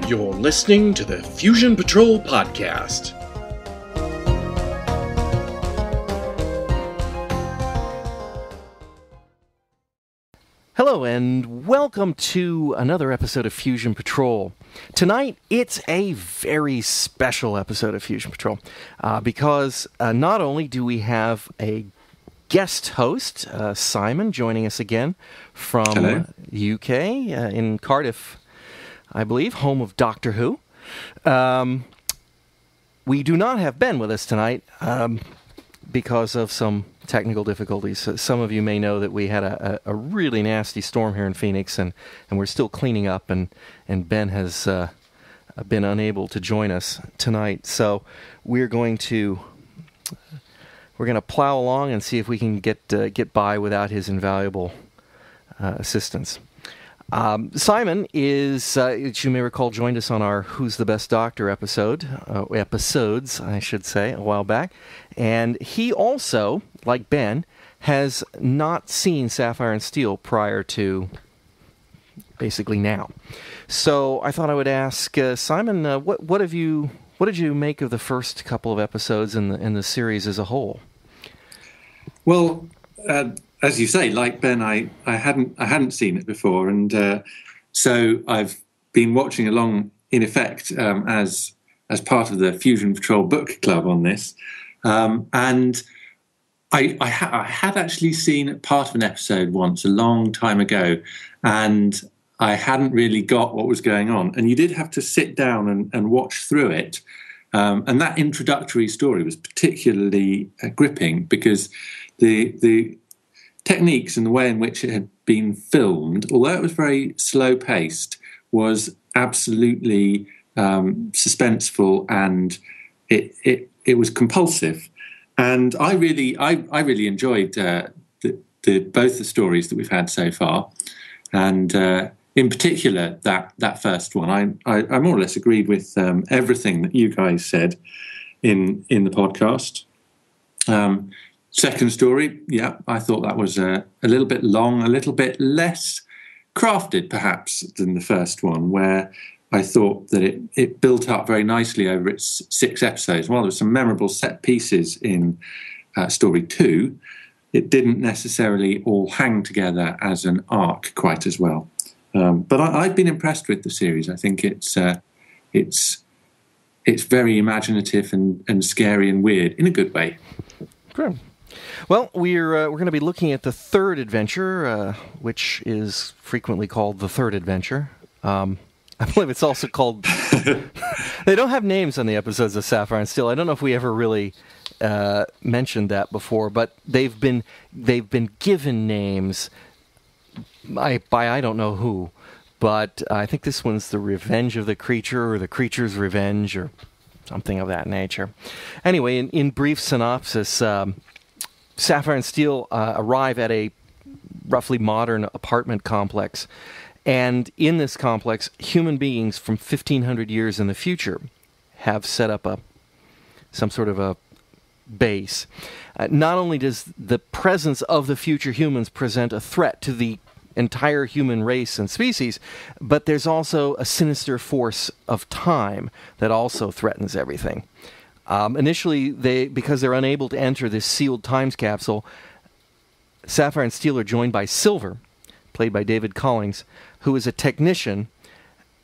You're listening to the Fusion Patrol Podcast. Hello and welcome to another episode of Fusion Patrol. Tonight, it's a very special episode of Fusion Patrol because not only do we have a guest host, Simon, joining us again from UK in Cardiff, I believe, home of Doctor Who. We do not have Ben with us tonight because of some technical difficulties. Some of you may know that we had a really nasty storm here in Phoenix, and we're still cleaning up, and Ben has been unable to join us tonight. So we're going to plow along and see if we can get by without his invaluable assistance. Simon is, as you may recall, joined us on our Who's the Best Doctor episodes, I should say, a while back. And he also, like Ben, has not seen Sapphire Steel prior to basically now. So I thought I would ask Simon, what did you make of the first couple of episodes in the series as a whole? Well, as you say, like Ben, I hadn't seen it before, and so I've been watching along in effect as part of the Fusion Patrol book club on this, and I had actually seen part of an episode once a long time ago, and I hadn't really got what was going on, and you did have to sit down and watch through it, and that introductory story was particularly gripping because the techniques and the way in which it had been filmed, although it was very slow-paced, was absolutely suspenseful, and it was compulsive. And I really enjoyed both the stories that we've had so far, and in particular that first one. I more or less agreed with everything that you guys said in the podcast. Second story, yeah, I thought that was a little bit long, a little bit less crafted perhaps than the first one, where I thought that it built up very nicely over its 6 episodes. While there were some memorable set pieces in story 2, it didn't necessarily all hang together as an arc quite as well. But I've been impressed with the series. I think it's very imaginative and scary and weird in a good way. Great. Well, we're going to be looking at the third adventure, which is frequently called the Third Adventure. I believe it's also called... They don't have names on the episodes of Sapphire Steel. I don't know if we ever really mentioned that before, but they've been given names by I don't know who, but I think this one's The Revenge of the Creature, or The Creature's Revenge, or something of that nature. Anyway, in brief synopsis... Sapphire and Steel arrive at a roughly modern apartment complex, and in this complex, human beings from 1,500 years in the future have set up some sort of a base. Not only does the presence of the future humans present a threat to the entire human race and species, but there's also a sinister force of time that also threatens everything. Initially, because they're unable to enter this sealed times capsule, Sapphire and Steel are joined by Silver, played by David Collings, who is a technician,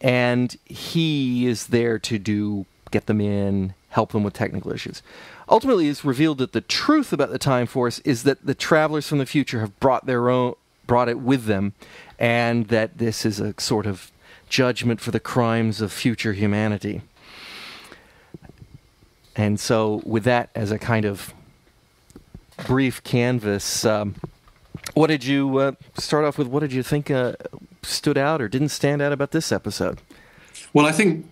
and he is there to get them in, help them with technical issues. Ultimately, it's revealed that the truth about the Time Force is that the travelers from the future have brought it with them, and that this is a sort of judgment for the crimes of future humanity. And so, with that as a kind of brief canvas, what did you start off with? What did you think stood out or didn't stand out about this episode? Well, I think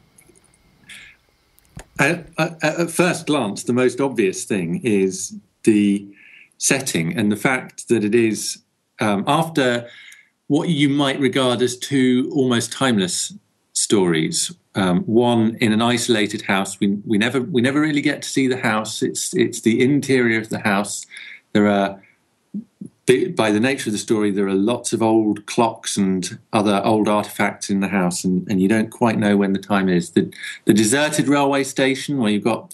at first glance, the most obvious thing is the setting and the fact that it is after what you might regard as 2 almost timeless stories. One in an isolated house. We never really get to see the house. It's the interior of the house. There are by the nature of the story, there are lots of old clocks and other old artifacts in the house, and you don't quite know when the time is. The deserted railway station, where you've got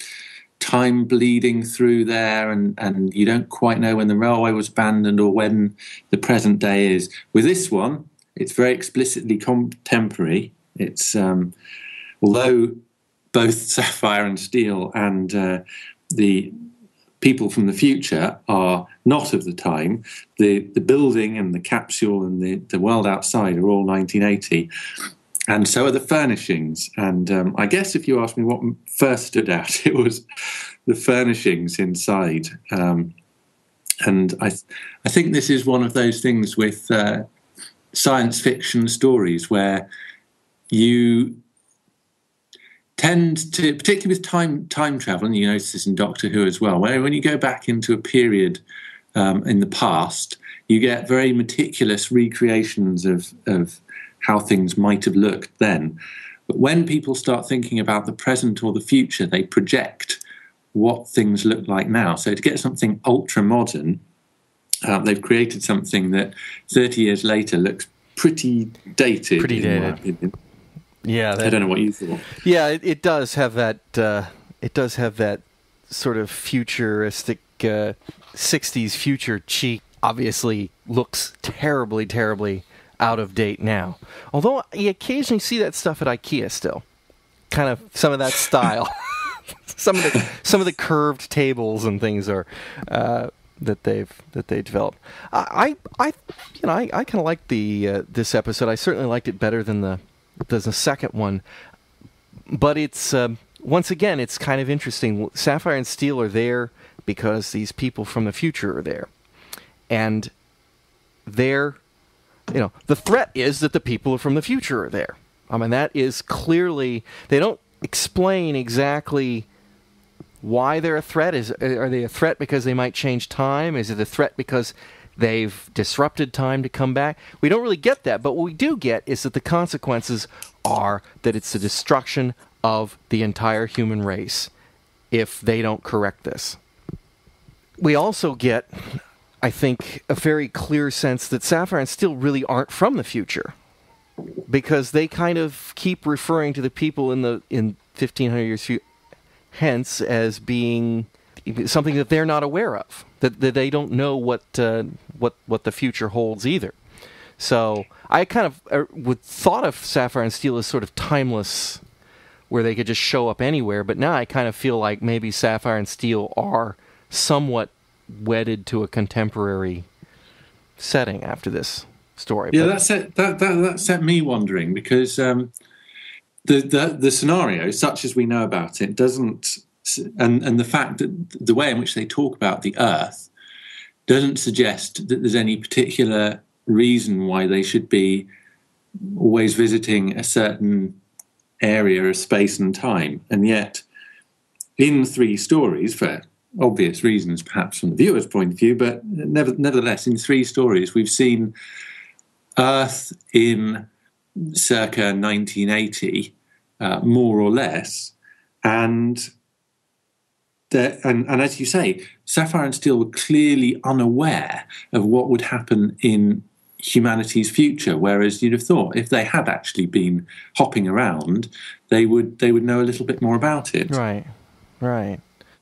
time bleeding through there, and you don't quite know when the railway was abandoned or when the present day is. With this one, it's very explicitly contemporary. It's although both Sapphire and Steel and the people from the future are not of the time, the building and the capsule and the world outside are all 1980. And so are the furnishings. And I guess if you ask me what first stood out, it was the furnishings inside. And I think this is one of those things with science fiction stories where you tend to, particularly with time travel, and you notice this in Doctor Who as well, where when you go back into a period in the past, you get very meticulous recreations of how things might have looked then. But when people start thinking about the present or the future, they project what things look like now. So to get something ultra-modern, they've created something that 30 years later looks pretty dated. Pretty dated. Yeah, I don't know what you thought. Yeah, it does have that. It does have that sort of futuristic 60s future cheek. Obviously, looks terribly, terribly out of date now. Although you occasionally see that stuff at IKEA still, kind of some of that style. some of the curved tables and things are that they developed. I kind of liked this episode. I certainly liked it better than the second one, but it's once again, it's kind of interesting. Sapphire and Steel are there because these people from the future are there, and the threat is that the people from the future are there. I mean, that is clearly, they don't explain exactly why they're a threat. Are they a threat because they might change time? Is it a threat because they've disrupted time to come back? We don't really get that, but what we do get is that the consequences are that it's the destruction of the entire human race if they don't correct this. We also get, I think, a very clear sense that Sapphire and Steel really aren't from the future, because they kind of keep referring to the people in 1500 years hence as being something that they're not aware of, that they don't know what the future holds either. So I kind of would thought of Sapphire and Steel as sort of timeless, where they could just show up anywhere. But now I kind of feel like maybe Sapphire and Steel are somewhat wedded to a contemporary setting after this story. Yeah, that set me wondering, because the scenario, such as we know about it, doesn't. And the fact that the way in which they talk about the Earth doesn't suggest that there's any particular reason why they should be always visiting a certain area of space and time. And yet, in 3 stories, for obvious reasons perhaps from the viewer's point of view, but nevertheless, in 3 stories, we've seen Earth in circa 1980, more or less, and as you say, Sapphire and Steel were clearly unaware of what would happen in humanity's future, whereas you'd have thought if they had actually been hopping around, they would know a little bit more about it. Right.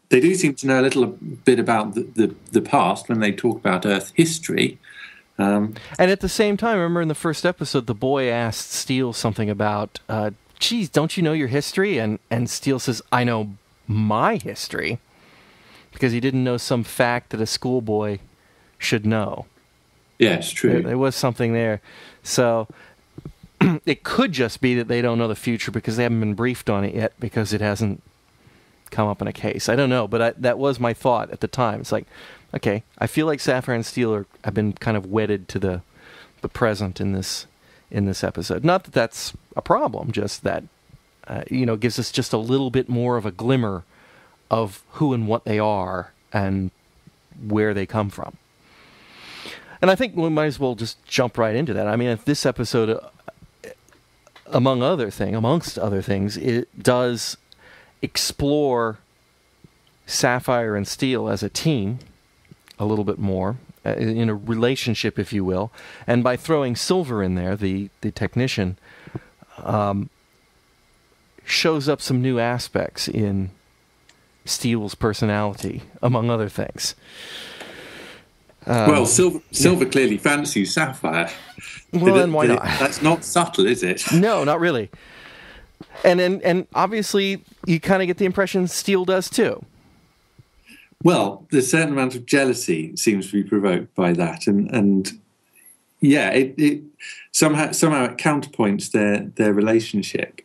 They do seem to know a little bit about the past when they talk about Earth history. And at the same time, remember in the first episode, the boy asked Steel something about, geez, don't you know your history? And Steel says, I know my history, because he didn't know some fact that a schoolboy should know. Yes, true. There was something there. So it could just be that they don't know the future because they haven't been briefed on it yet, because it hasn't come up in a case. I don't know, but that was my thought at the time. It's like, okay, I feel like Sapphire and Steel have been kind of wedded to the present in this episode. Not that that's a problem, just that gives us just a little bit more of a glimmer of who and what they are and where they come from. And I think we might as well just jump right into that. I mean, if this episode, amongst other things, it does explore Sapphire and Steel as a team a little bit more, in a relationship, if you will. And by throwing Silver in there, the technician, shows up some new aspects in Steel's personality, among other things. Well, Silver clearly fancies Sapphire. Well, then why not? That's not subtle, is it? No, not really. And obviously, you kind of get the impression Steel does too. Well, there's a certain amount of jealousy seems to be provoked by that, and yeah, it somehow it counterpoints their relationship.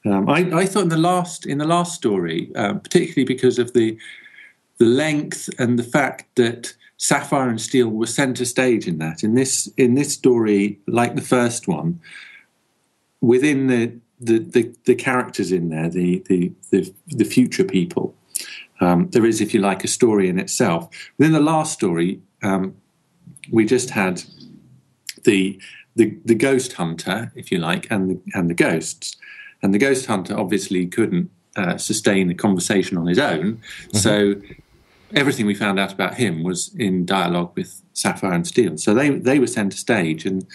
I thought in the last story, particularly because of the length and the fact that Sapphire and Steel were centre stage in that. In this story, like the first one, within the characters in there, the future people, there is, if you like, a story in itself. Within the last story, we just had the ghost hunter, if you like, and the ghosts. And the ghost hunter obviously couldn't sustain a conversation on his own, so everything we found out about him was in dialogue with Sapphire and Steel. So they were centre stage, and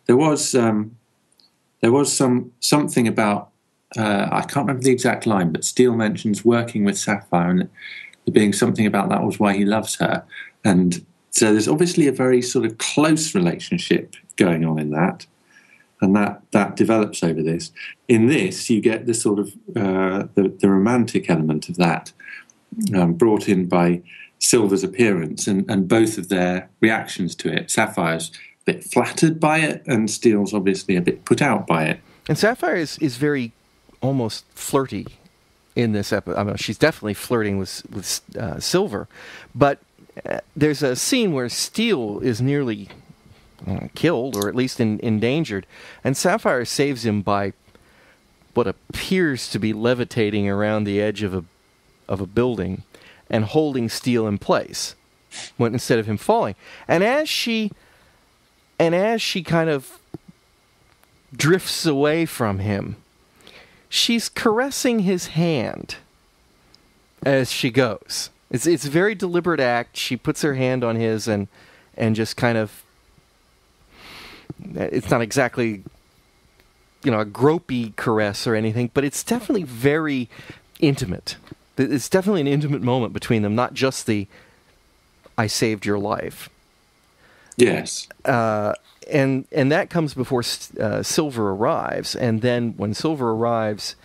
there was something about I can't remember the exact line, but Steel mentions working with Sapphire and there being something about that was why he loves her, and so there's obviously a very sort of close relationship going on in that. And that develops over this. In this, you get the sort of the romantic element of that brought in by Silver's appearance and both of their reactions to it. Sapphire's a bit flattered by it, and Steel's obviously a bit put out by it. And Sapphire is very almost flirty in this episode. I mean, she's definitely flirting with Silver, but there's a scene where Steel is nearly killed, or at least endangered, and Sapphire saves him by what appears to be levitating around the edge of a building and holding Steel in place instead of him falling. And as she kind of drifts away from him, she's caressing his hand as she goes. It's a very deliberate act. She puts her hand on his and just kind of, it's not exactly, a gropey caress or anything, but it's definitely very intimate. It's definitely an intimate moment between them, not just the "I saved your life." Yes. And that comes before Silver arrives, and then when Silver arrives,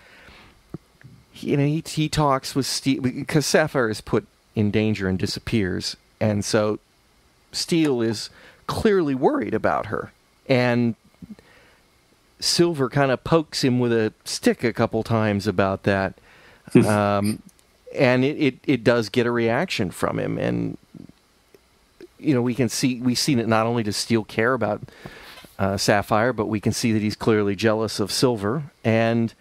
he talks with Steel because Sapphire is put in danger and disappears, and so Steel is clearly worried about her. And Silver kind of pokes him with a stick a couple times about that, and it does get a reaction from him. And we've seen it not only does Steel care about Sapphire, but we can see that he's clearly jealous of Silver. And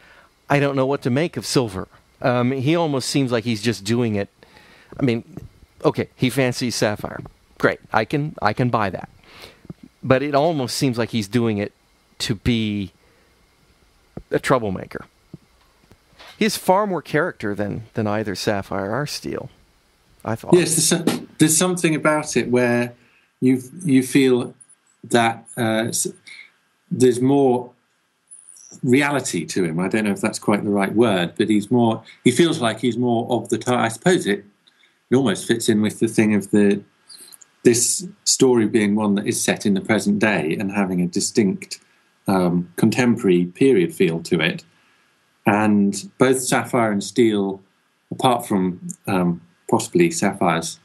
I don't know what to make of Silver. He almost seems like he's just doing it. I mean, okay, he fancies Sapphire, great, I can buy that. But it almost seems like he's doing it to be a troublemaker. He has far more character than either Sapphire or Steel, I thought. Yes, there's something about it where you feel that there's more reality to him. I don't know if that's quite the right word, but he feels like he's more of the time. I suppose it almost fits in with the thing of this story being one that is set in the present day and having a distinct contemporary period feel to it. And both Sapphire and Steel, apart from possibly Sapphire's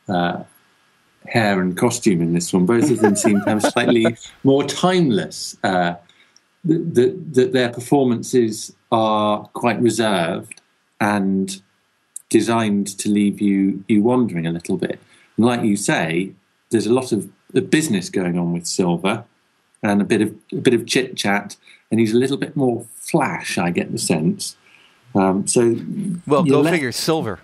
hair and costume in this one, both of them seem to have slightly more timeless, that their performances are quite reserved and designed to leave you wondering a little bit. And like you say, there's a lot of business going on with Silver, and a bit of chit chat, and he's a little bit more flash. I get the sense. Go figure. Silver.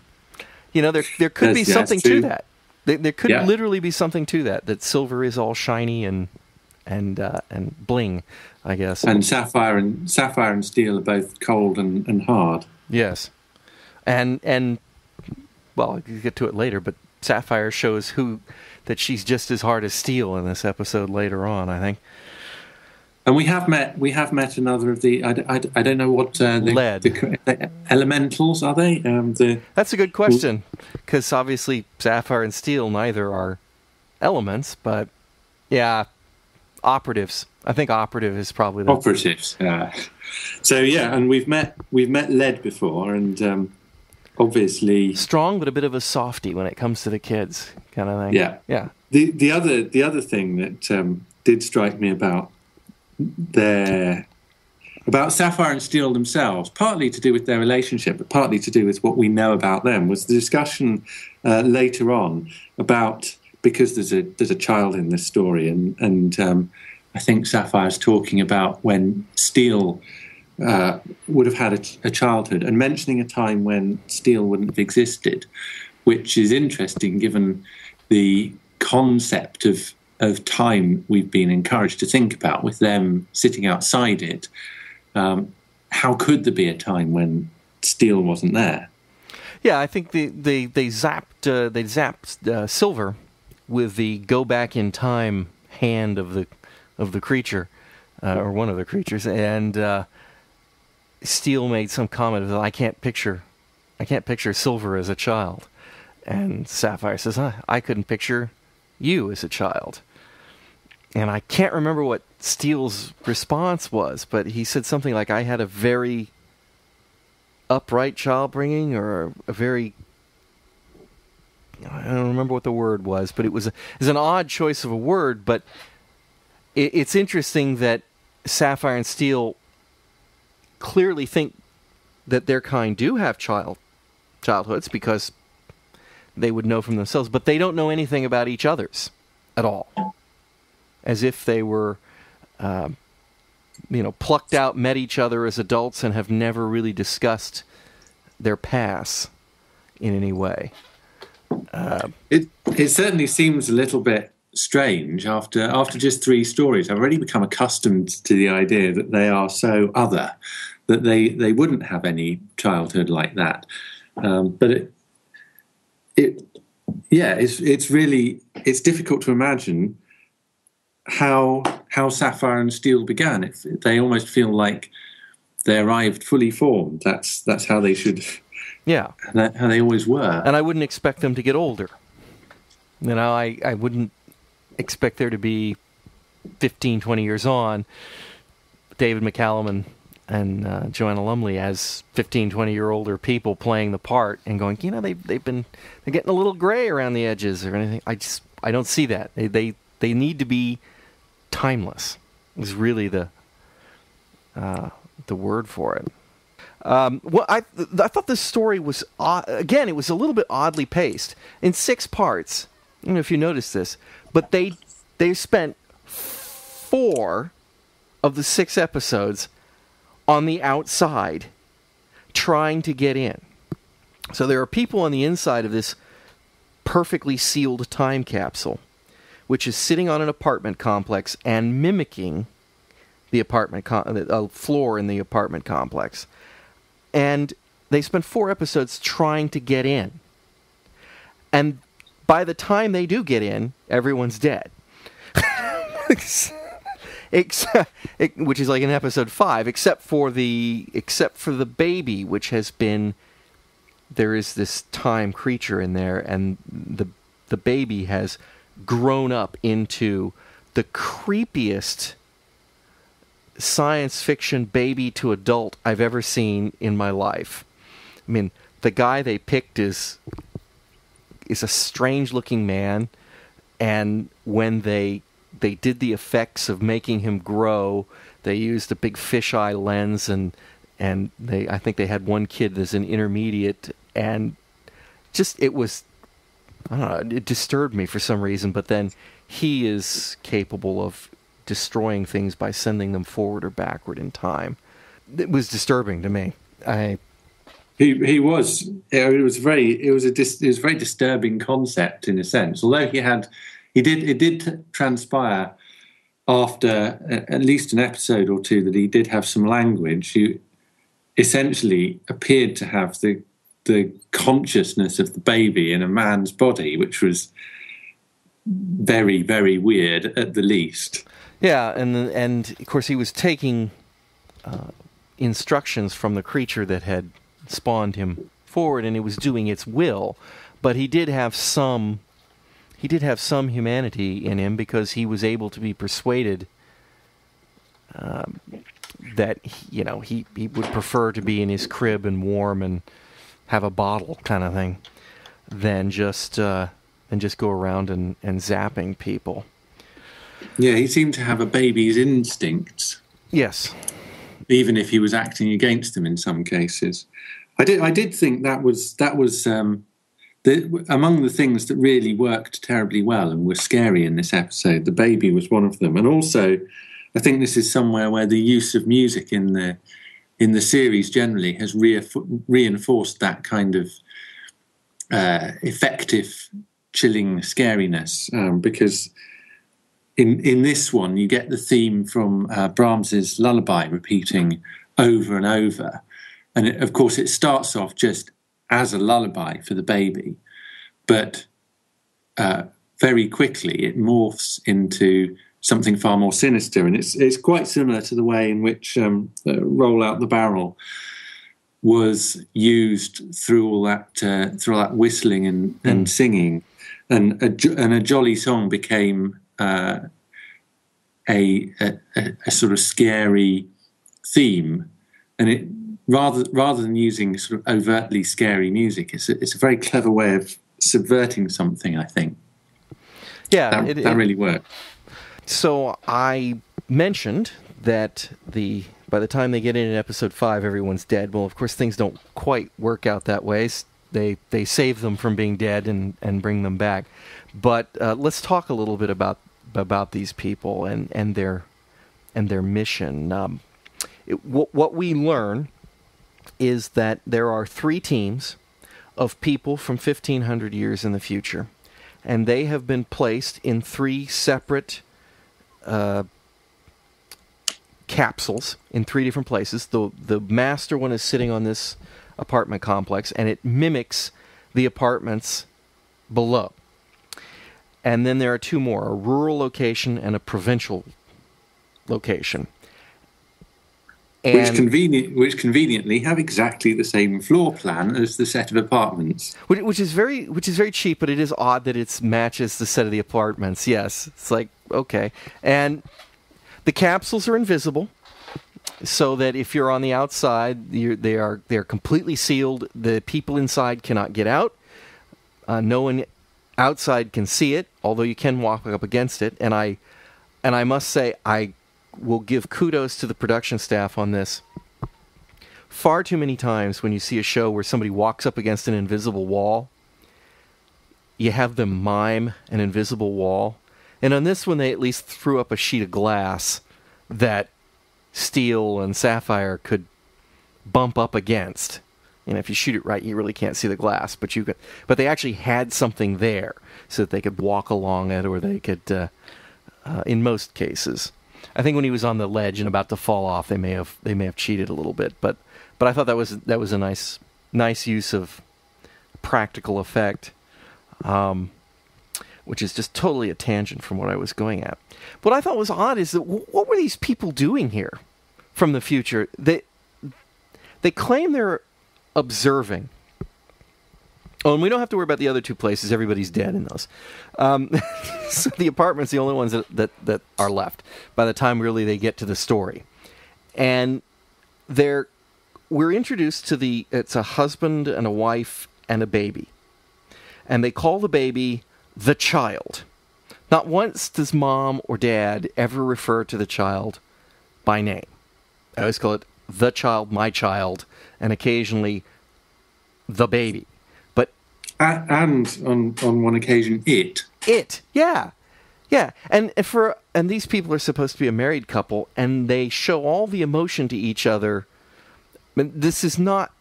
There could be something to that. There could literally be something to that Silver is all shiny and bling, I guess. And Sapphire and Steel are both cold and hard. Yes, and well, I'll get to it later, but Sapphire shows that she's just as hard as steel in this episode later on, I think. And we have met another of the I don't know what lead the elementals, are they? That's a good question, because obviously Sapphire and Steel neither are elements, but yeah, operatives. I think operative is probably the operatives. So yeah, and we've met lead before, and obviously strong, but a bit of a softie when it comes to the kids, kind of thing. Yeah. The other thing that did strike me about Sapphire and Steel themselves, partly to do with their relationship, but partly to do with what we know about them, was the discussion later on about, because there's a child in this story, and I think Sapphire's talking about when Steel would have had a childhood, and mentioning a time when Steel wouldn't have existed, which is interesting given the concept of time we've been encouraged to think about with them sitting outside it. How could there be a time when Steel wasn't there? Yeah, I think they zapped Silver with the go back in time hand of the creature, or one of the creatures, and Steel made some comment that I can't picture Silver as a child, and Sapphire says, I couldn't picture you as a child. And I can't remember what Steele's response was, but he said something like, I had a very upright child bringing, or a very, I don't remember what the word was, but it was an odd choice of a word. But it's interesting that Sapphire and Steel clearly think that their kind do have childhoods, because they would know from themselves, but they don't know anything about each other's at all. As if they were, plucked out, met each other as adults, and have never really discussed their past in any way. It certainly seems a little bit strange after just 3 stories. I've already become accustomed to the idea that they are so other that they wouldn't have any childhood like that. But it's difficult to imagine how Sapphire and Steel began. They almost feel like they arrived fully formed. That's how they should. Yeah, how they always were. And I wouldn't expect them to get older. I wouldn't expect there to be 15, 20 years on David McCallum and Joanna Lumley as 15, 20-year older people playing the part and going, they're getting a little gray around the edges or anything. I don't see that. They need to be timeless. Is really the word for it. I thought this story was again. It was a little bit oddly paced in 6 parts. I don't know if you noticed this, but they spent 4 of the 6 episodes on the outside trying to get in. So there are people on the inside of this perfectly sealed time capsule, which is sitting on an apartment complex and mimicking the a floor in the apartment complex. And they spent 4 episodes trying to get in. And by the time they do get in, everyone's dead. Which is like in episode 5, except for the baby, which has been, there is this time creature in there, and the baby has grown up into the creepiest science fiction baby to adult I've ever seen in my life. I mean, the guy they picked is a strange looking man, and when they did the effects of making him grow, they used a big fisheye lens, and I think they had one kid as an intermediate, and just it was, I don't know, it disturbed me for some reason. But then he is capable of destroying things by sending them forward or backward in time. It was disturbing to me. He was. It was a very disturbing concept in a sense. Although it did transpire after at least an episode or 2 that he did have some language. He essentially appeared to have the the consciousness of the baby in a man's body, which was very, very weird at the least. Yeah, and of course he was taking instructions from the creature that had spawned him forward, and it was doing its will. But he did have some humanity in him, because he was able to be persuaded that he would prefer to be in his crib and warm and have a bottle kind of thing than just go around and zapping people. Yeah, he seemed to have a baby's instincts. Yes, even if he was acting against them in some cases. I did think that was among the things that really worked terribly well and were scary in this episode. The baby was one of them, and also I think this is somewhere where the use of music in the series generally has reinforced that kind of effective, chilling scariness, because in this one you get the theme from Brahms's Lullaby repeating over and over, and of course it starts off just as a lullaby for the baby, but very quickly it morphs into something far more sinister, and it's quite similar to the way in which Roll Out the Barrel was used through all that whistling and singing, and a jolly song became a sort of scary theme, and it rather than using sort of overtly scary music, it's a very clever way of subverting something, I think. Yeah, that really worked. So I mentioned that by the time they get in episode 5, everyone's dead. Well, of course, things don't quite work out that way. They save them from being dead and bring them back. But let's talk a little bit about these people and their mission. What we learn is that there are 3 teams of people from 1,500 years in the future, and they have been placed in 3 separate capsules in 3 different places. The master one is sitting on this apartment complex, and it mimics the apartments below. And then there are 2 more, a rural location and a provincial location. Which conveniently have exactly the same floor plan as the set of apartments. Which is very cheap, but it is odd that it matches the set of the apartments. Yes, it's like, okay. And the capsules are invisible, so that if you're on the outside, they are completely sealed. The people inside cannot get out. No one outside can see it, although you can walk up against it. And I must say, I will give kudos to the production staff on this. Far too many times when you see a show where somebody walks up against an invisible wall, you have them mime an invisible wall. And on this one, they at least threw up a sheet of glass that Steel and Sapphire could bump up against. If you shoot it right, you really can't see the glass, but they actually had something there so that they could walk along it, or they could, in most cases. I think when he was on the ledge and about to fall off, they may have cheated a little bit, but I thought that was a nice use of practical effect, which is just totally a tangent from what I was going at. What I thought was odd is that what were these people doing here from the future? They claim they're observing. Oh, and we don't have to worry about the other 2 places. Everybody's dead in those. So the apartment's the only ones that are left by the time really they get to the story. And we're introduced to it's a husband and a wife and a baby. And they call the baby the child. Not once does mom or dad ever refer to the child by name. I always call it the child, my child, and occasionally the baby. And on one occasion, it. Yeah. And these people are supposed to be a married couple, and they show all the emotion to each other. I mean, this is not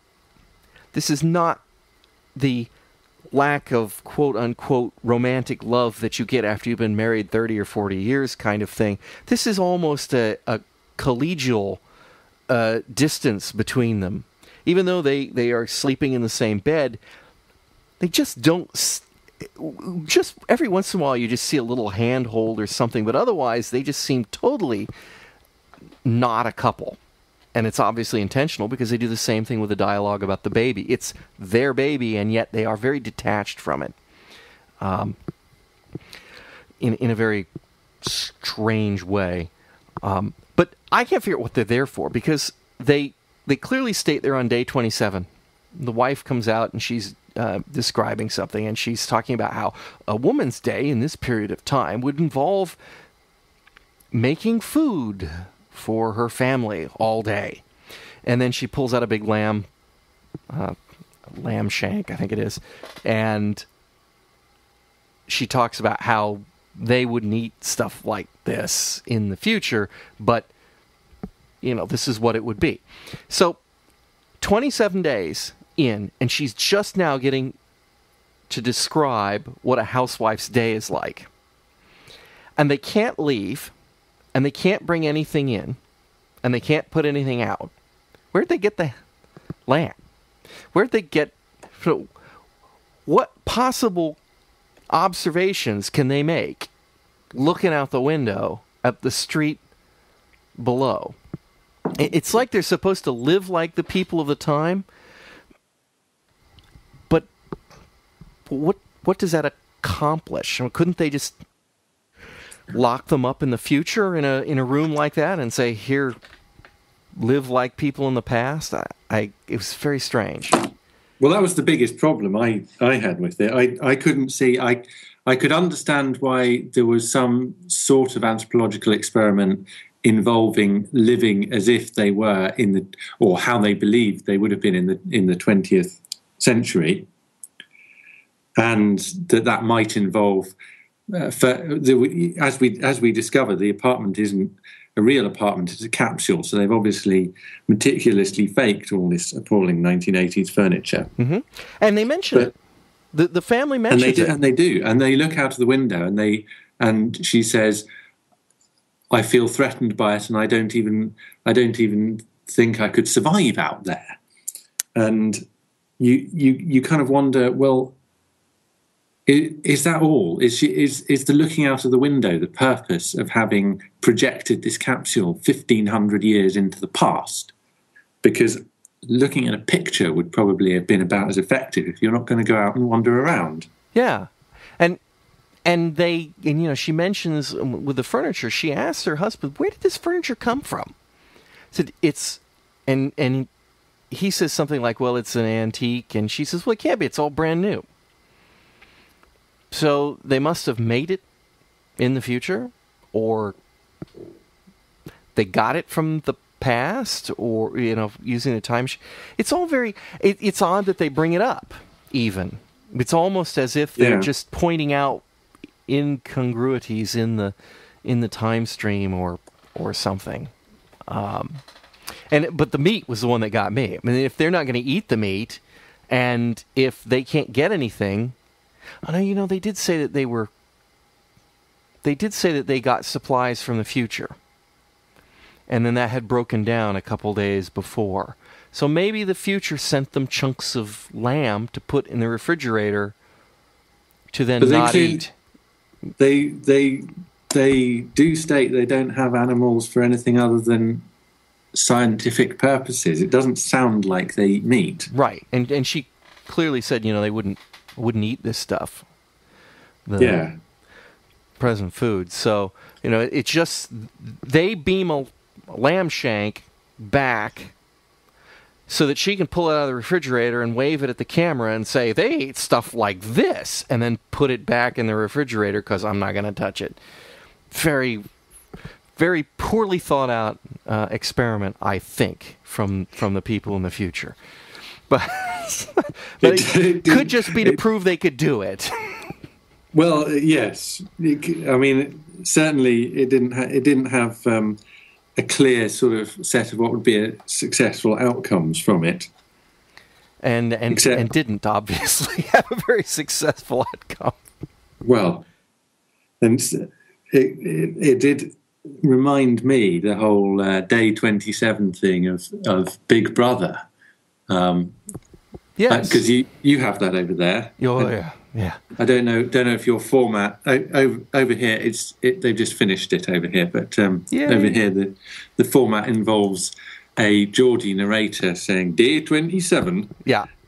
the lack of quote unquote romantic love that you get after you've been married 30 or 40 years kind of thing. This is almost a collegial distance between them. even though they are sleeping in the same bed, they just don't. Just every once in a while, you just see a little handhold or something, but otherwise, they just seem totally not a couple. And it's obviously intentional because they do the same thing with the dialogue about the baby. It's their baby, and yet they are very detached from it. In a very strange way. But I can't figure out what they're there for, because they clearly state they're on day 27. The wife comes out and she's describing something, and she's talking about how a woman's day in this period of time would involve making food for her family all day. And then she pulls out a big lamb shank, I think it is, and she talks about how they wouldn't eat stuff like this in the future, but, this is what it would be. So, 27 days in, and she's just now getting to describe what a housewife's day is like. And they can't leave, and they can't bring anything in, and they can't put anything out. Where'd they get the lamb? Where'd they get... What possible observations can they make looking out the window at the street below? It's like they're supposed to live like the people of the time, but what does that accomplish? Couldn't they just lock them up in the future in a room like that and say, here, live like people in the past? It was very strange. Well, that was the biggest problem I had with it. I couldn't see... I could understand why there was some sort of anthropological experiment involving living as if they were or how they believed they would have been in the 20th century, and that might involve, as we discover, the apartment isn't a real apartment; it's a capsule. So they've obviously meticulously faked all this appalling 1980s furniture. Mm-hmm. And they mention it. The family mentions it. And they do. And they look out of the window and she says, I feel threatened by it, and I don't even think I could survive out there. And you kind of wonder, well, is that all? Is the looking out of the window the purpose of having projected this capsule 1,500 years into the past? Because looking at a picture would probably have been about as effective if you're not going to go out and wander around. Yeah. And she mentions with the furniture, she asks her husband, where did this furniture come from? Said and he says something like, well, it's an antique, and she says, well, it can't be, it's all brand new. So they must have made it in the future, or they got it from the past, or using a time. It's all very. It's odd that they bring it up. Even it's almost as if they're just pointing out incongruities in the time stream or something. But the meat was the one that got me. I mean, if they're not going to eat the meat, and if they can't get anything, I know they did say that they were. They did say that they got supplies from the future. And then that had broken down a couple days before. So maybe the future sent them chunks of lamb to put in the refrigerator to then not eat. They do state they don't have animals for anything other than scientific purposes. It doesn't sound like they eat meat. Right. And she clearly said, they wouldn't eat this stuff. Present food. So, it's just they beam a lamb shank back so that she can pull it out of the refrigerator and wave it at the camera and say, they ate stuff like this, and then put it back in the refrigerator because I'm not going to touch it. Very, very poorly thought out experiment, I think, from the people in the future. But, it could just be to prove they could do it. Well, yes. Certainly it didn't have a clear sort of set of what would be successful outcomes from it. And didn't obviously have a very successful outcome. Well, and it did remind me, the whole day 27 thing of Big Brother, Yes, because you have that over there. Oh, yeah. I don't know if your format over here they've just finished it over here, but over here the format involves a Geordie narrator saying day 27,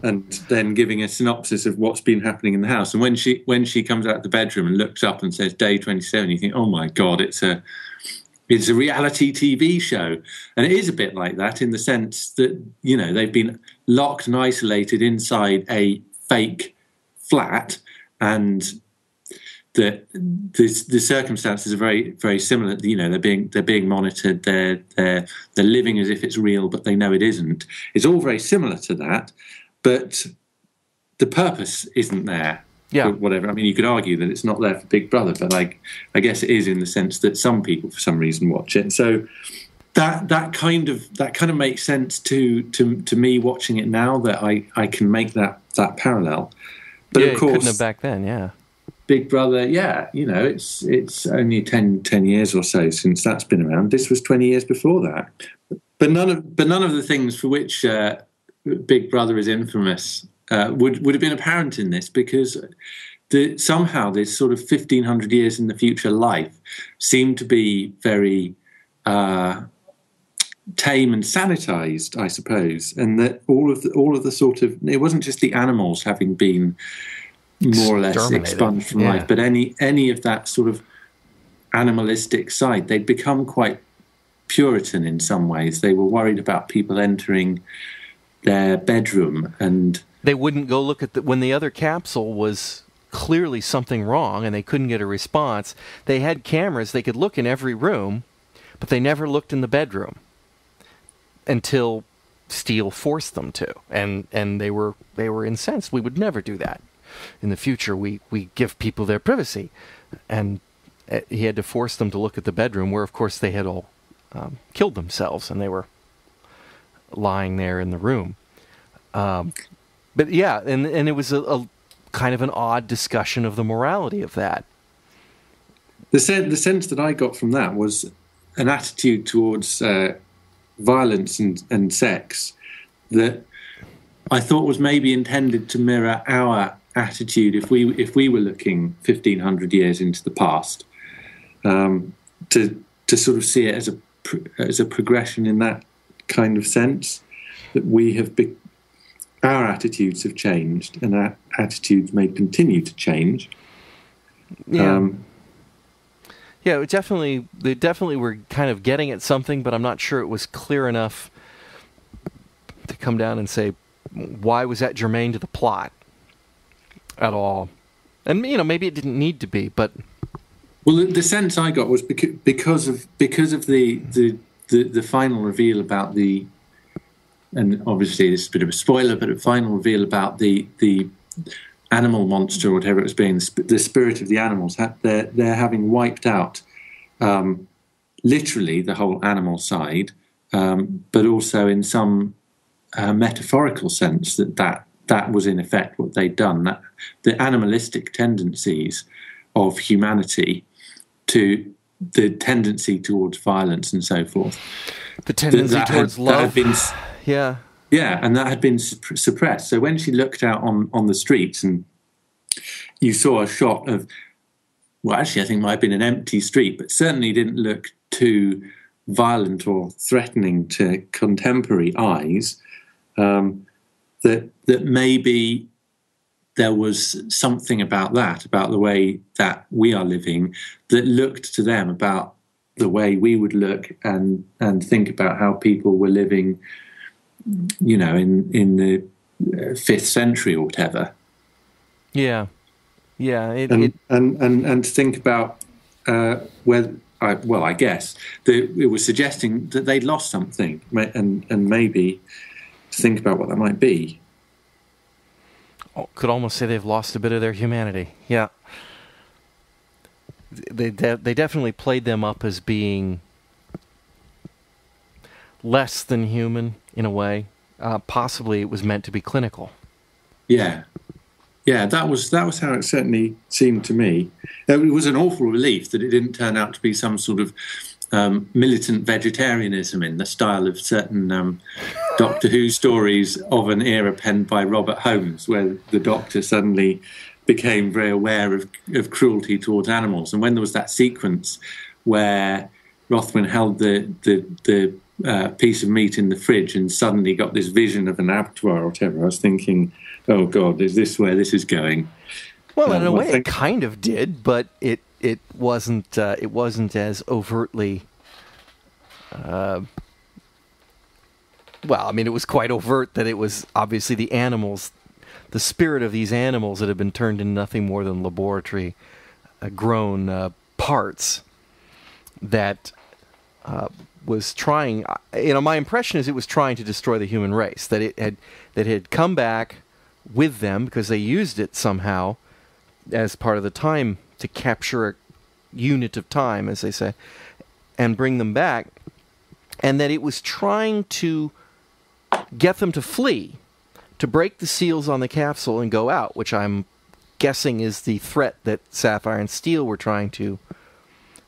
and then giving a synopsis of what's been happening in the house. And when she comes out of the bedroom and looks up and says day 27, you think, oh my God, it's a reality TV show. And it is a bit like that in the sense that, they've been locked and isolated inside a fake flat, and the circumstances are very, very similar. They're being monitored. They're living as if it's real, but they know it isn't. It's all very similar to that, but the purpose isn't there. Yeah. Whatever. I mean, you could argue that it's not there for Big Brother, but I guess it is in the sense that some people, for some reason, watch it. So that kind of makes sense to me watching it now, that I can make that parallel. But of course, couldn't have back then. Yeah. Big Brother, it's only 10 years or so since that's been around. This was 20 years before that. But none of the things for which Big Brother is infamous would have been apparent in this, because somehow this sort of 1,500 years in the future life seemed to be very tame and sanitized, I suppose, and that all of the sort of, it wasn't just the animals having been more or less expunged from life, but any of that sort of animalistic side. They'd become quite Puritan in some ways. They were worried about people entering their bedroom, and they wouldn't go look at when the other capsule was clearly something wrong and they couldn't get a response. They had cameras. They could look in every room, but they never looked in the bedroom until Steele forced them to, and they were incensed. We would never do that. In the future, we give people their privacy, and he had to force them to look at the bedroom, where of course they had all killed themselves, and they were lying there in the room. But yeah, and it was a kind of an odd discussion of the morality of that. The sense that I got from that was an attitude towards violence and sex that I thought was maybe intended to mirror our attitude if we were looking 1,500 years into the past, to sort of see it as a progression in that kind of sense, that we have our attitudes have changed, and our attitudes may continue to change. Yeah. They definitely were kind of getting at something, but I'm not sure it was clear enough to come down and say, why was that germane to the plot at all? And maybe it didn't need to be, but well, the sense I got was because of the final reveal about the, and obviously this is a bit of a spoiler, but a final reveal about the animal monster or whatever it was being, the spirit of the animals, they're having wiped out literally the whole animal side, but also in some metaphorical sense that was in effect what they'd done, that the animalistic tendencies of humanity, to the tendency towards violence and so forth, the tendency towards love, and that had been suppressed. So when she looked out on the streets and you saw a shot of, well, actually I think it might have been an empty street, but certainly didn't look too violent or threatening to contemporary eyes, that maybe there was something about the way that we are living, that looked to them about the way we would look and think about how people were living, in the 5th century or whatever. Yeah. And think about I guess that it was suggesting that they'd lost something, and maybe to think about what that might be. Could almost say they've lost a bit of their humanity. Yeah. They definitely played them up as being less than human in a way. Possibly it was meant to be clinical. Yeah, that was how it certainly seemed to me. It was an awful relief that it didn't turn out to be some sort of militant vegetarianism in the style of certain Doctor Who stories of an era penned by Robert Holmes, where the Doctor suddenly became very aware of cruelty towards animals. And when there was that sequence where Rothman held the piece of meat in the fridge and suddenly got this vision of an abattoir or whatever, I was thinking, oh God, is this where this is going? Well, in a way, it kind of did, but it wasn't as overtly. Well, I mean, it was quite overt that it was obviously the animals, the spirit of these animals that had been turned into nothing more than laboratory grown parts that was trying. My impression is it was trying to destroy the human race. That it had come back with them because they used it somehow as part of the time to capture a unit of time, as they say, and bring them back, and that it was trying to get them to flee, to break the seals on the capsule and go out, which I'm guessing is the threat that Sapphire and Steel were trying to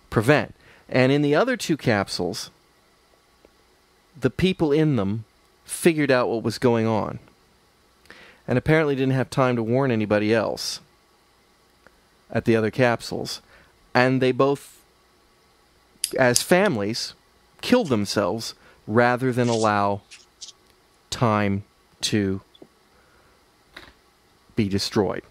prevent. And in the other two capsules, the people in them figured out what was going on, and apparently didn't have time to warn anybody else at the other capsules. And they both, as families, killed themselves rather than allow time to be destroyed.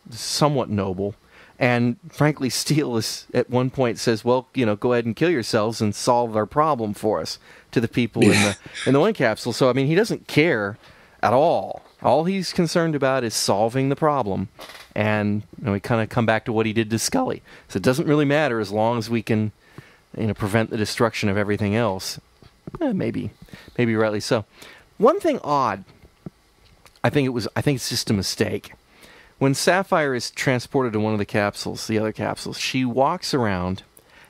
Somewhat noble. And frankly, Steele is, at one point says, well, go ahead and kill yourselves and solve our problem for us, to the people in the one capsule. So, I mean, he doesn't care at all. All he's concerned about is solving the problem. And we kind of come back to what he did to Scully. So it doesn't really matter as long as we can prevent the destruction of everything else. Maybe rightly so. One thing odd, I think it's just a mistake. When Sapphire is transported to one of the capsules, the other capsules, she walks around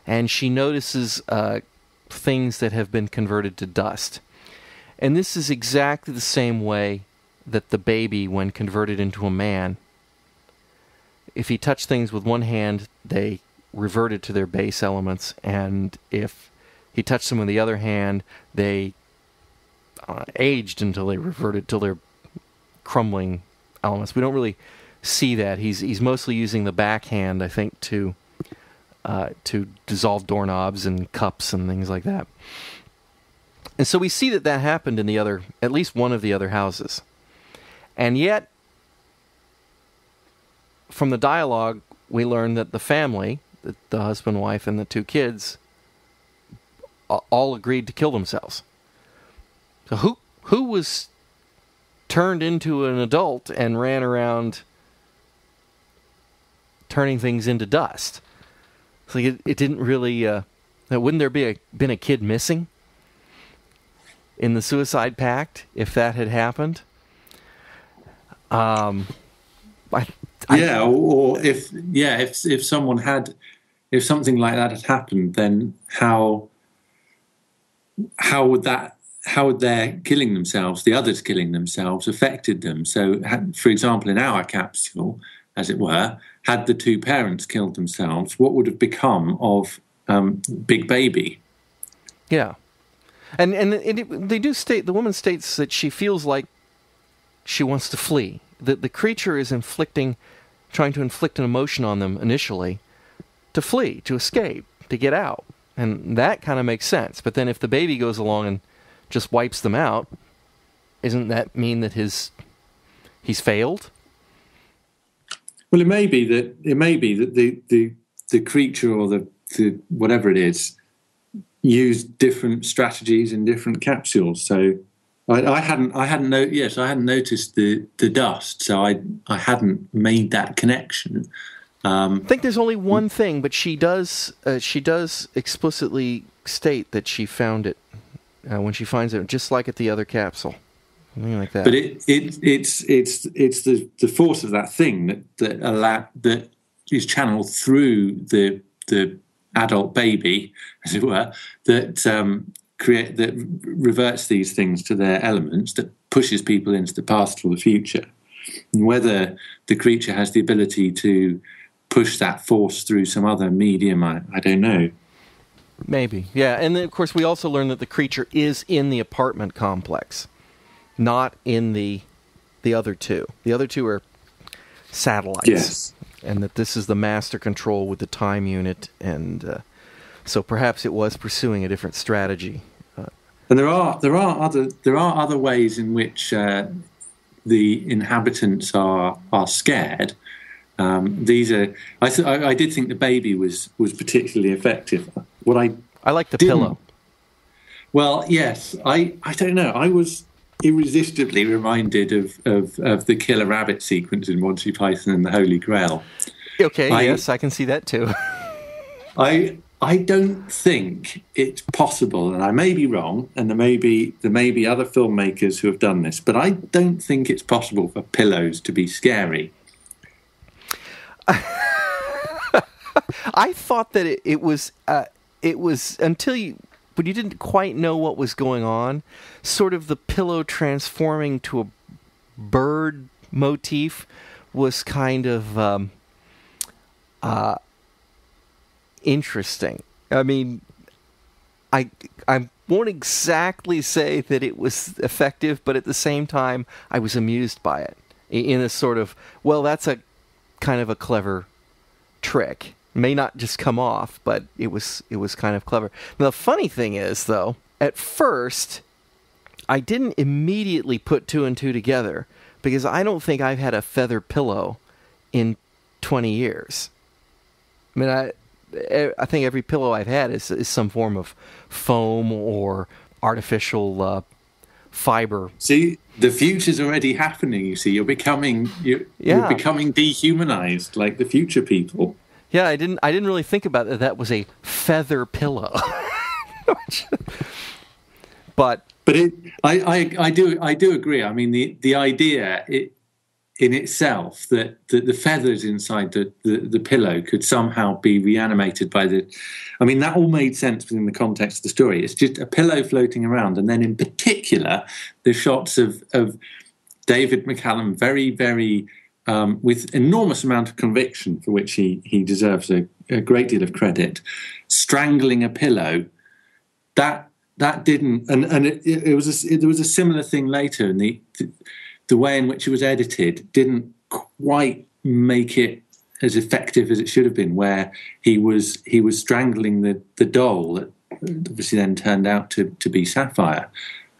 and she notices things that have been converted to dust. And this is exactly the same way that the baby, when converted into a man, if he touched things with one hand, they reverted to their base elements, and if he touched them with the other hand, they aged until they reverted to their crumbling elements. We don't really see that. He's mostly using the backhand, I think, to dissolve doorknobs and cups and things like that. And so we see that happened in at least one of the other houses. And yet, from the dialogue, we learn that the family, the husband, wife, and the two kids, all agreed to kill themselves. So who was turned into an adult and ran around turning things into dust? So it didn't really. Wouldn't there been a kid missing in the suicide pact if that had happened? Or if someone had, if something like that had happened, then how would their killing themselves, the others killing themselves, affected them? So, for example, in our capsule, as it were, had the two parents killed themselves, what would have become of Big Baby? Yeah, and they do state, the woman states that she feels like she wants to flee. The creature is trying to inflict an emotion on them initially to flee, to escape, to get out. And that kind of makes sense. But then if the baby goes along and just wipes them out, isn't that mean that he's failed? Well, it may be that the creature or the whatever it is used different strategies in different capsules. So I hadn't noticed the dust, so I hadn't made that connection. I think there's only one thing, but she does explicitly state that she found it when she finds it, just like at the other capsule, something like that. But it's the force of that thing that is channeled through the adult baby, as it were, that reverts these things to their elements, that pushes people into the past or the future. And whether the creature has the ability to push that force through some other medium, I don't know. Maybe, yeah. And then, of course, we also learn that the creature is in the apartment complex. not in the other two. The other two are satellites. Yes. And that this is the master control with the time unit, and so perhaps it was pursuing a different strategy. And there are other ways in which the inhabitants are scared. These are. I did think the baby was particularly effective. I like the pillow. Well, yes. I don't know. I was irresistibly reminded of the killer rabbit sequence in Monty Python and the Holy Grail. Okay, yes, I can see that too. I don't think it's possible, and I may be wrong, and there may be other filmmakers who have done this, but I don't think it's possible for pillows to be scary. I thought that it was until when you didn't quite know what was going on, sort of the pillow transforming to a bird motif was kind of interesting. I mean, I won't exactly say that it was effective, but at the same time, I was amused by it in a sort of, well, that's a kind of a clever trick. May not just come off, but it was kind of clever. Now, the funny thing is, though, at first, I didn't immediately put two and two together because I don't think I've had a feather pillow in 20 years. I mean, I think every pillow I've had is some form of foam or artificial fiber. See, the future's already happening. You see, you're becoming dehumanized like the future people. Yeah, I didn't really think about that. That was a feather pillow. But I do agree. I mean, the idea in itself that the feathers inside the pillow could somehow be reanimated by that all made sense within the context of the story. It's just a pillow floating around, and then in particular the shots of David McCallum very, very with enormous amount of conviction, for which he deserves a great deal of credit, strangling a pillow. That didn't, and there was a similar thing later, and the way in which it was edited didn't quite make it as effective as it should have been, where he was strangling the doll that obviously then turned out to be Sapphire.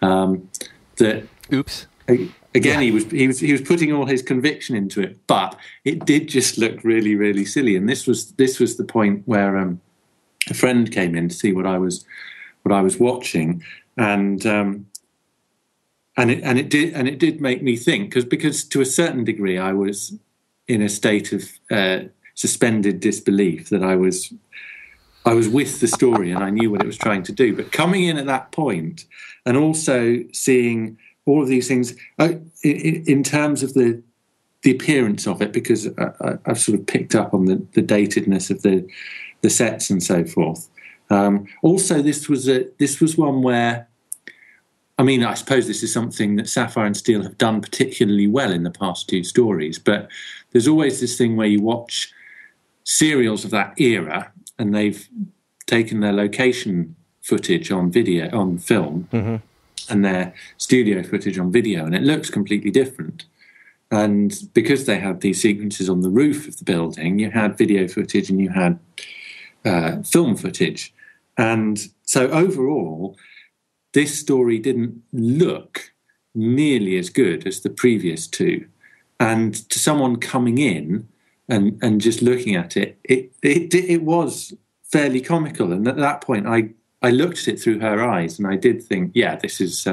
Oops. Again, yeah. he was putting all his conviction into it, but it did just look really, really silly. And this was the point where a friend came in to see what I was watching, and it did make me think, because to a certain degree I was in a state of suspended disbelief that I was with the story and I knew what it was trying to do. But coming in at that point and also seeing all of these things in terms of the appearance of it, because I've sort of picked up on the datedness of the sets and so forth. Also, this was one where, I mean, I suppose this is something that Sapphire and Steel have done particularly well in the past two stories, but there's always this thing where you watch serials of that era and they've taken their location footage on film, mm-hmm. and their studio footage on video, and it looks completely different. And because they had these sequences on the roof of the building, you had video footage and you had film footage. And so overall, this story didn't look nearly as good as the previous two. And to someone coming in and just looking at it, it was fairly comical. And at that point, I looked at it through her eyes, and I did think, yeah, this is.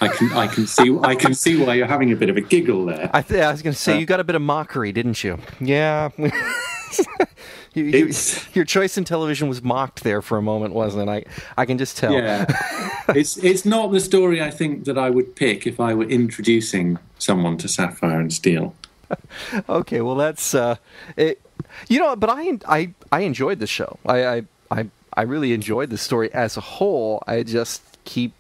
I can see why you're having a bit of a giggle there. I was going to say you got a bit of mockery, didn't you? Yeah. Your choice in television was mocked there for a moment, wasn't it? I can just tell. Yeah, it's not the story I think that I would pick if I were introducing someone to Sapphire and Steel. Okay, well that's it. But I enjoyed the show. I really enjoyed the story as a whole. I just keep,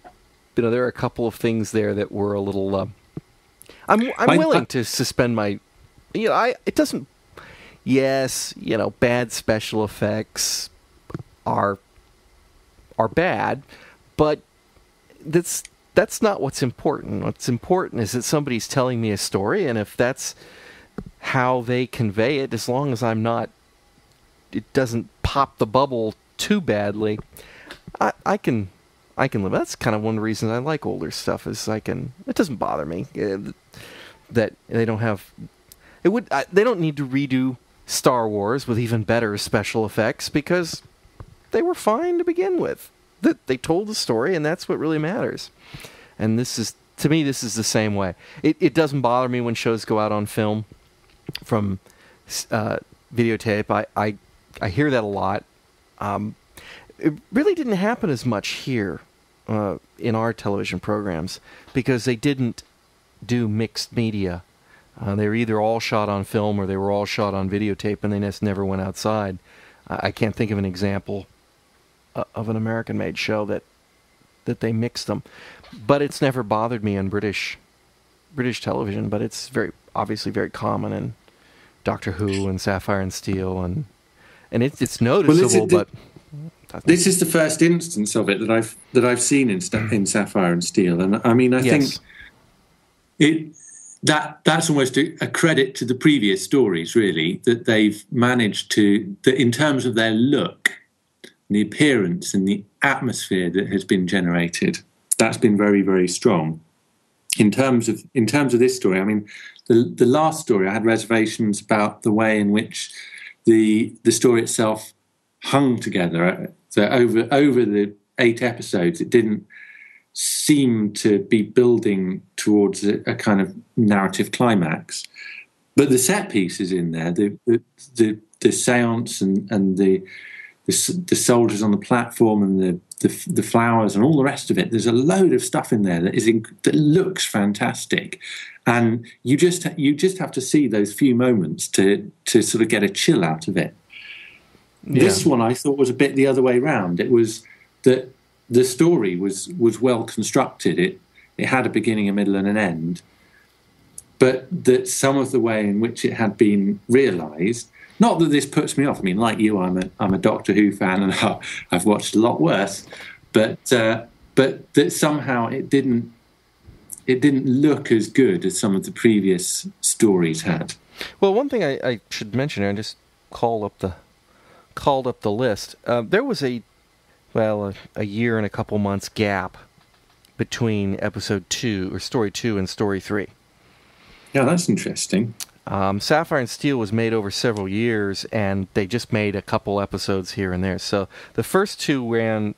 there are a couple of things there that were a little. I'm willing to suspend my. It doesn't. Yes, bad special effects are bad, but that's that's not what's important. What's important is that somebody's telling me a story, and if that's how they convey it, as long as it doesn't pop the bubble too badly, I can live. That's kind of one of the reasons I like older stuff. It doesn't bother me that they don't have. They don't need to redo Star Wars with even better special effects because they were fine to begin with. That they told the story, and that's what really matters. And to me, this is the same way. It doesn't bother me when shows go out on film from videotape. I hear that a lot. It really didn't happen as much here in our television programs because they didn't do mixed media. They were either all shot on film or they were all shot on videotape, and they just never went outside. I can't think of an example of an American-made show that they mixed them. But it's never bothered me on British television, but it's obviously very common in Doctor Who and Sapphire Steel, and it's noticeable, but this is the first instance of it that I've seen in Sapphire Steel, and I mean, I think that's almost a credit to the previous stories, really, that they've managed that in terms of their look, the appearance and the atmosphere that has been generated, that's been very, very strong. In terms of this story, I mean, the last story I had reservations about the way in which the story itself hung together. So over the 8 episodes, it didn't seem to be building towards a kind of narrative climax. But the set pieces in there, the seance and the soldiers on the platform and the flowers and all the rest of it, there's a load of stuff in there that looks fantastic, and you just have to see those few moments to sort of get a chill out of it. Yeah. This one I thought was a bit the other way round. It was that the story was well constructed. It had a beginning, a middle, and an end, but that some of the way in which it had been realised. Not that this puts me off. I mean, like you, I'm a Doctor Who fan, and I've watched a lot worse. But that somehow it didn't look as good as some of the previous stories had. Well, one thing I should mention here, I just called up the list. There was a year and a couple months gap between episode 2 or story 2 and story 3. Yeah, that's interesting. Sapphire Steel was made over several years, and they just made a couple episodes here and there. So the first 2 ran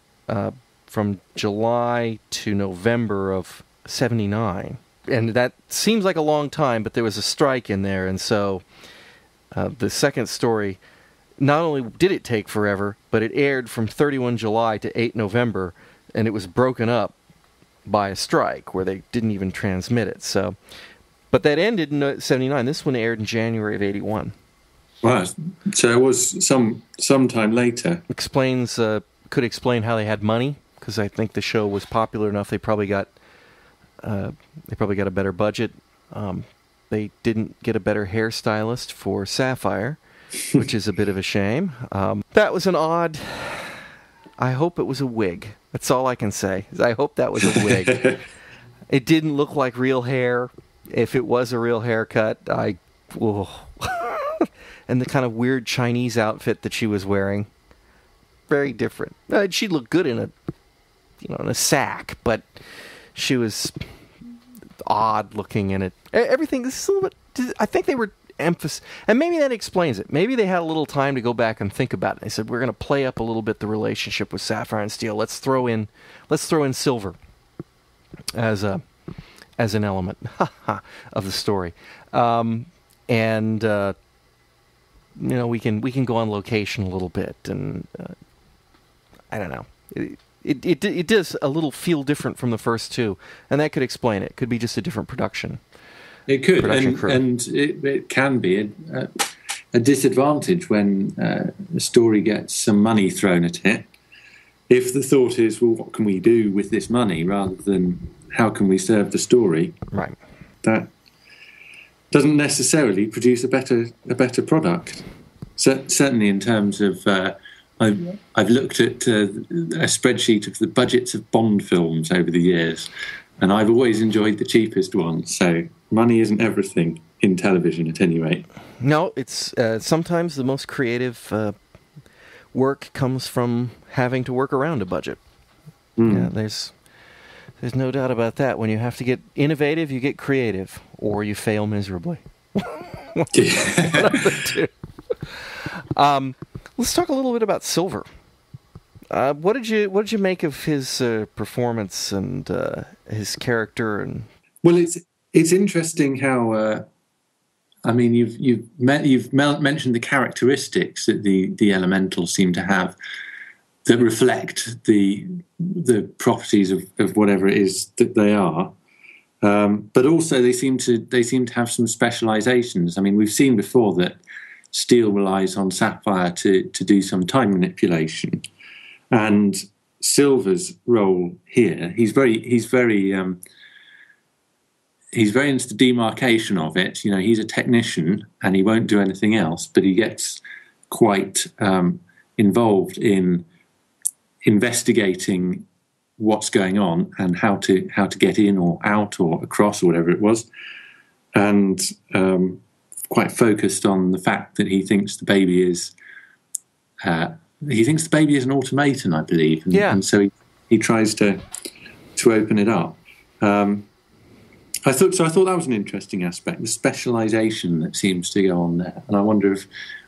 from July to November of 1979. And that seems like a long time, but there was a strike in there, and so the second story, not only did it take forever, but it aired from 31 July to 8 November, and it was broken up by a strike where they didn't even transmit it. So, but that ended in 1979. This one aired in January of 1981. Wow, so it was some time later. Could explain how they had money, because I think the show was popular enough. They probably got a better budget. They didn't get a better hairstylist for Sapphire, which is a bit of a shame. That was an odd. I hope it was a wig. That's all I can say. I hope that was a wig. It didn't look like real hair. If it was a real haircut, and the kind of weird Chinese outfit that she was wearing, very different. She looked good in a sack, but she was odd looking in it. Everything. This is a little bit. I think they were emphasis, and maybe that explains it. Maybe they had a little time to go back and think about it. They said, we're going to play up a little bit the relationship with Sapphire and Steel. Let's throw in Silver as an element of the story, and we can go on location a little bit, and I don't know. It does a little feel different from the first 2, and that could explain it. It could be just a different production. It could, and it can be a disadvantage when a story gets some money thrown at it. If the thought is, well, what can we do with this money, rather than how can we serve the story? Right. That doesn't necessarily produce a better product. Certainly, in terms of, I've looked at a spreadsheet of the budgets of Bond films over the years. and I've always enjoyed the cheapest one. So money isn't everything in television, at any rate. No, it's sometimes the most creative work comes from having to work around a budget. Yeah, there's no doubt about that. When you have to get innovative, you get creative, or you fail miserably. One of the two. Let's talk a little bit about Silver. What did you make of his performance and his character? And well, it's interesting how you've mentioned the characteristics that the elementals seem to have that reflect the properties of whatever it is that they are. But also they seem to have some specializations. I mean, we've seen before that Steel relies on Sapphire to do some time manipulation, and Silver's role here, he's very into the demarcation of it. You know, he's a technician and he won't do anything else, but he gets quite involved in investigating what's going on and how to get in or out or across or whatever it was, and quite focused on the fact that he thinks the baby is an automaton, I believe, and so he tries to open it up. I thought that was an interesting aspect, the specialization that seems to go on there, and I wonder if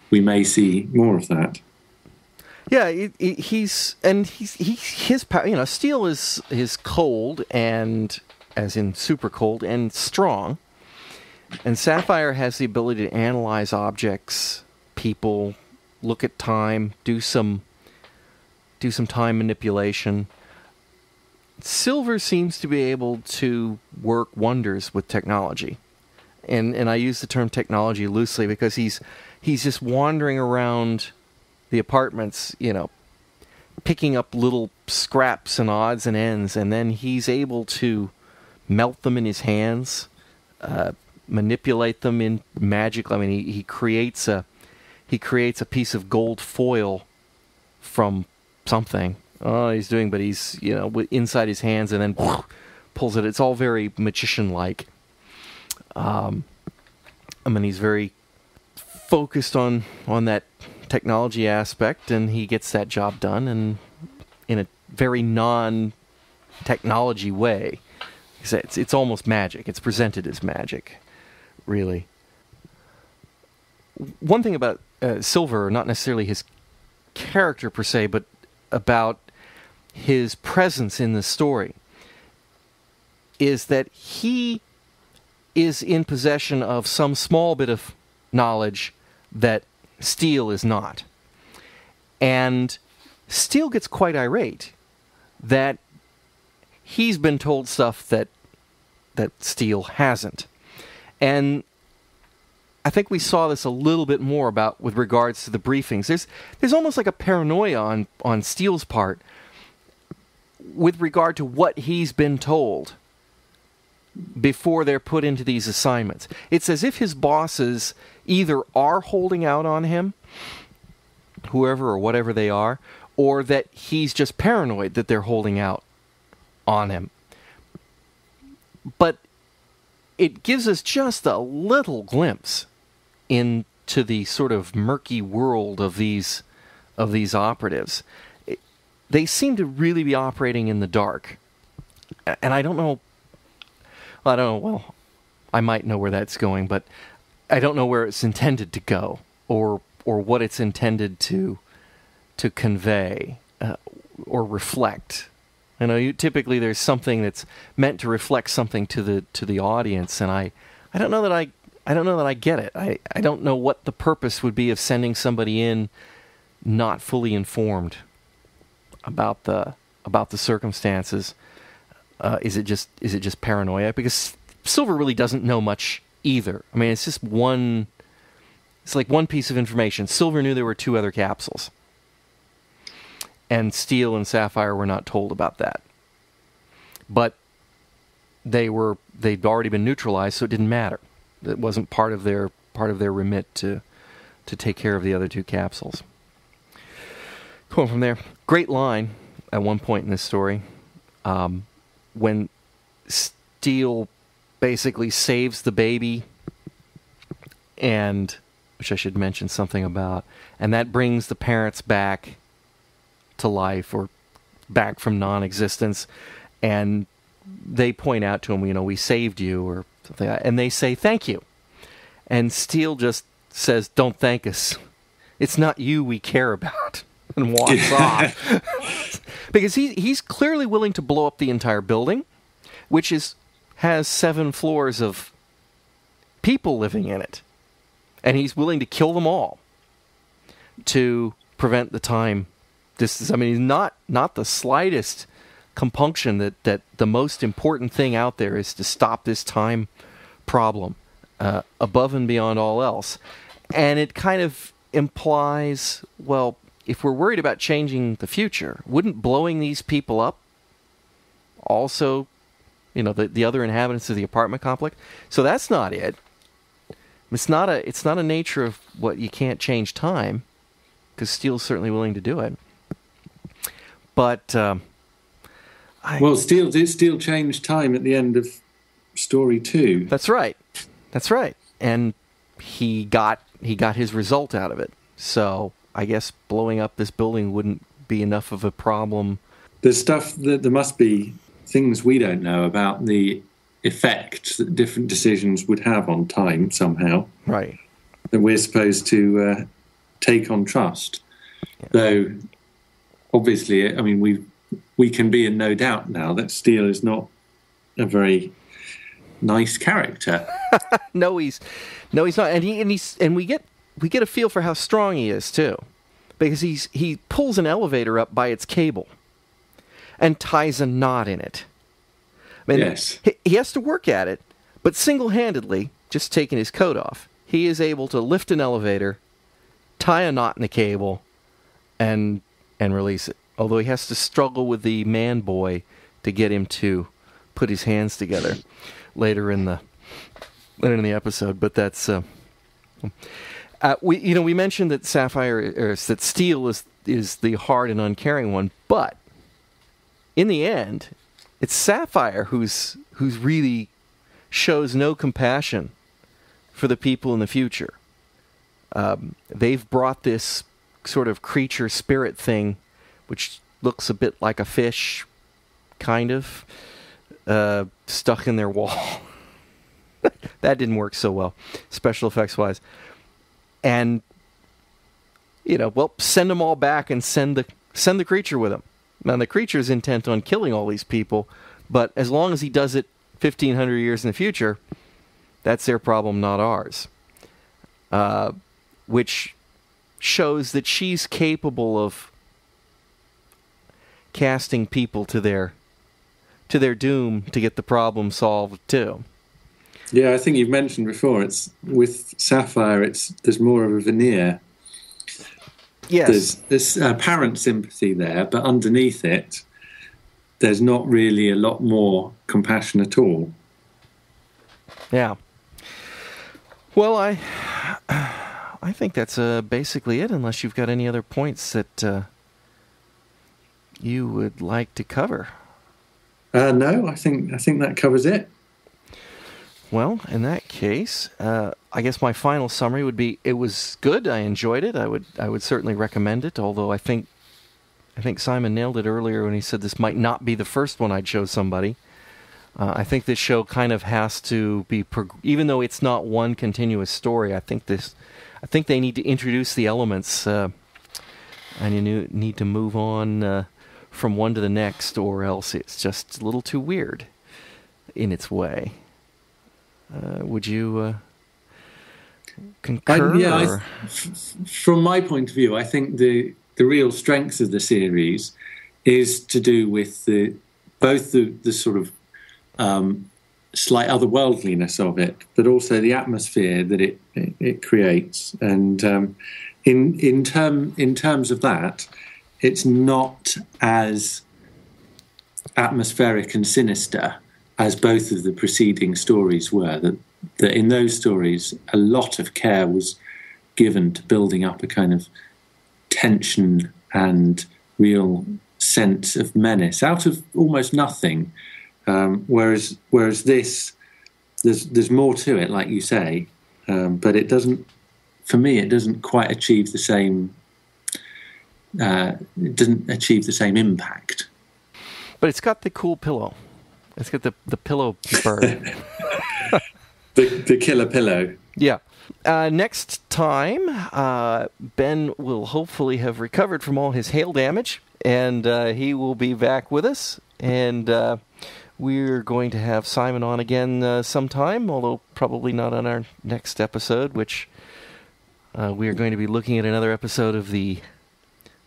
we may see more of that. Yeah, his power. You know, Steel is cold, and as in super cold and strong, and Sapphire has the ability to analyze objects, people, look at time, do some time manipulation. Silver seems to be able to work wonders with technology, and I use the term technology loosely because he's just wandering around the apartments, you know, picking up little scraps and odds and ends, and then he's able to melt them in his hands, manipulate them in magic. I mean, he creates a piece of gold foil from something. Oh, he's doing, but he's, you know, inside his hands, and then pulls it. It's all very magician-like. I mean, he's very focused on that technology aspect, and he gets that job done, and in a very non-technology way. It's almost magic. It's presented as magic, really. One thing about Silver, not necessarily his character per se, but about his presence in the story, is that he is in possession of some small bit of knowledge that Steel is not. And Steel gets quite irate that he's been told stuff that Steel hasn't. And I think we saw this a little bit more with regards to the briefings. There's almost like a paranoia on Steele's part with regard to what he's been told before they're put into these assignments. It's as if his bosses either are holding out on him, whoever or whatever they are, or that he's just paranoid that they're holding out on him. But it gives us just a little glimpse into the sort of murky world of these operatives. They seem to really be operating in the dark. And I don't know, well, I might know where that's going, but I don't know where it's intended to go, or what it's intended to convey or reflect. You know, typically there's something that's meant to reflect something to the audience, and I don't know that I get it. I don't know what the purpose would be of sending somebody in not fully informed about the circumstances. Is it just paranoia? Because Silver really doesn't know much either. I mean, it's just it's like one piece of information. Silver knew there were 2 other capsules, and Steel and Sapphire were not told about that. But they'd already been neutralized, so it didn't matter. It wasn't part of their remit to take care of the other 2 capsules. Going from there, great line at one point in this story, when Steel basically saves the baby, and which I should mention something about, and that brings the parents back to life or back from non-existence, and they point out to him, we saved you or something, and they say thank you, and Steel just says, "Don't thank us. It's not you we care about," and walks off. Because he's clearly willing to blow up the entire building, which has 7 floors of people living in it. And he's willing to kill them all to prevent the time distance. I mean, he's not the slightest compunction that the most important thing out there is to stop this time problem above and beyond all else. And it kind of implies, well, if we're worried about changing the future, wouldn't blowing these people up also, the other inhabitants of the apartment complex? So that's not it. It's not a nature of what you can't change time, because Steel's certainly willing to do it. But Steel changed time at the end of story 2. That's right, and he got his result out of it. So I guess blowing up this building wouldn't be enough of a problem. There's stuff that there must be things we don't know about the effect that different decisions would have on time somehow. Right. That we're supposed to take on trust. Yeah. Though, obviously, I mean, we can be in no doubt now that Steel is not a very nice character. No, he's not, and we get a feel for how strong he is too, because he pulls an elevator up by its cable and ties a knot in it. I mean, yes. He has to work at it, but single-handedly, just taking his coat off, he is able to lift an elevator, tie a knot in the cable, and release it. Although he has to struggle with the man boy to get him to put his hands together later in the episode. But that's we mentioned that that Steel is the hard and uncaring one, but in the end, it's Sapphire who's really shows no compassion for the people in the future. They've brought this sort of creature spirit thing, which looks a bit like a fish, kind of, stuck in their wall. That didn't work so well, special effects wise. And send them all back and send the creature with them. Now the creature's intent on killing all these people, but as long as he does it 1,500 years in the future, that's their problem, not ours. Which shows that she's capable of casting people to their doom to get the problem solved too. Yeah, I think you've mentioned before, it's with Sapphire, there's more of a veneer. Yes. There's apparent sympathy there, but underneath it, there's not really a lot more compassion at all. Yeah. Well, I think that's basically it, unless you've got any other points that you would like to cover. No, I think that covers it. Well, in that case, I guess my final summary would be: it was good. I enjoyed it. I would certainly recommend it. Although I think Simon nailed it earlier when he said this might not be the first one I'd show somebody. I think this show kind of has to be, even though it's not one continuous story. I think they need to introduce the elements, and you need to move on from one to the next, or else it's just a little too weird in its way. Would you concur? From my point of view, I think the real strength of the series is to do with both the sort of slight otherworldliness of it, but also the atmosphere that it creates. And in terms of that, it's not as atmospheric and sinister as both of the preceding stories were. That in those stories, a lot of care was given to building up a kind of tension and real sense of menace out of almost nothing. Whereas this, there's more to it, like you say, but it doesn't. For me, it doesn't quite achieve the same. It doesn't achieve the same impact. But it's got the cool pillow. It's got the pillow bird. the killer pillow. Yeah. Next time, Ben will hopefully have recovered from all his hail damage, and he will be back with us. And we're going to have Simon on again sometime, although probably not on our next episode, which we are going to be looking at another episode of the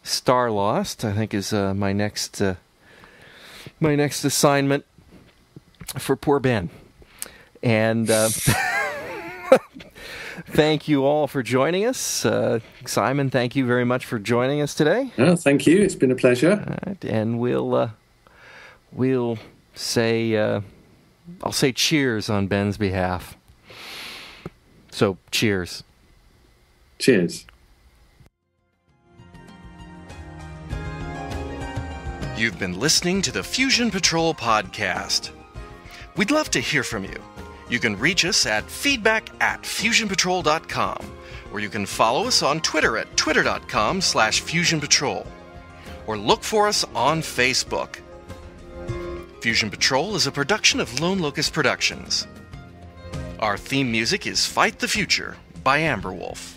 Star Lost, I think is my next assignment for poor Ben. And thank you all for joining us. Simon, thank you very much for joining us today. Oh, thank you. It's been a pleasure. And we'll say I'll say cheers on Ben's behalf. So cheers. Cheers. You've been listening to the Fusion Patrol podcast. We'd love to hear from you. You can reach us at feedback@fusionpatrol.com, or you can follow us on Twitter at twitter.com/fusionpatrol, or look for us on Facebook. Fusion Patrol is a production of Lone Locust Productions. Our theme music is Fight the Future by Amberwolf.